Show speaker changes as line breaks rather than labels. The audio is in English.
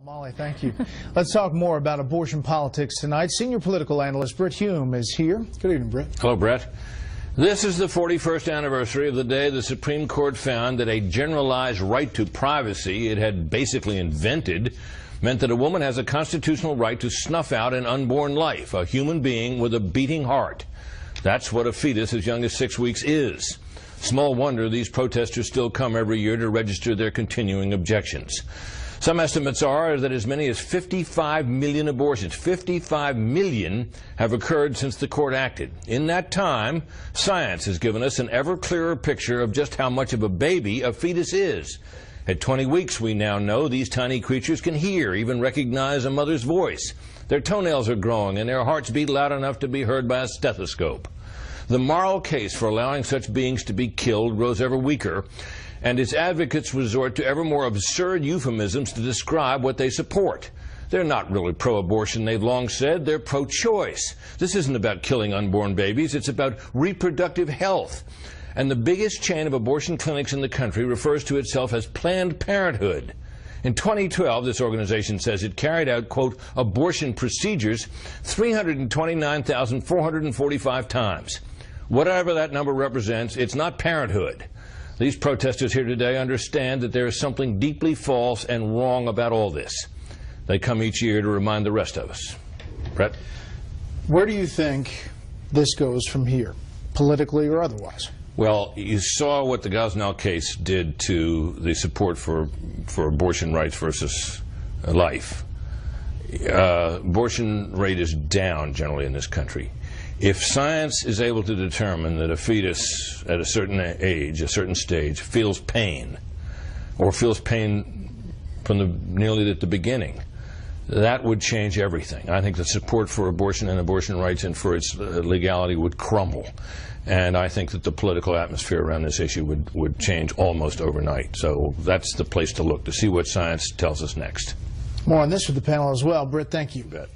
Molly, thank you. Let's talk more about abortion politics tonight. Senior political analyst Brit Hume is here. Good evening, Brit.
Hello, Brett. This is the 41st anniversary of the day the Supreme Court found that a generalized right to privacy it had basically invented meant that a woman has a constitutional right to snuff out an unborn life, a human being with a beating heart. That's what a fetus as young as 6 weeks is. Small wonder these protesters still come every year to register their continuing objections. Some estimates are that as many as 55 million abortions, 55 million, have occurred since the court acted. In that time, science has given us an ever clearer picture of just how much of a baby a fetus is. At 20 weeks, we now know these tiny creatures can hear, even recognize a mother's voice. Their toenails are growing and their hearts beat loud enough to be heard by a stethoscope. The moral case for allowing such beings to be killed grows ever weaker, and its advocates resort to ever more absurd euphemisms to describe what they support. They're not really pro-abortion, they've long said. They're pro-choice. This isn't about killing unborn babies. It's about reproductive health. And the biggest chain of abortion clinics in the country refers to itself as Planned Parenthood. In 2012, this organization says it carried out, quote, abortion procedures 329,445 times. Whatever that number represents, it's not parenthood. These protesters here today understand that there is something deeply false and wrong about all this. They come each year to remind the rest of us. Brett?
Where do you think this goes from here, politically or otherwise?
Well, you saw what the Gosnell case did to the support for abortion rights versus life. Abortion rate is down generally in this country. If science is able to determine that a fetus at a certain age, a certain stage, feels pain, or feels pain from nearly at the beginning, that would change everything. I think the support for abortion and abortion rights and for its legality would crumble. And I think that the political atmosphere around this issue would change almost overnight. So that's the place to look, to see what science tells us next.
More on this with the panel as well. Brit, thank you.
You bet.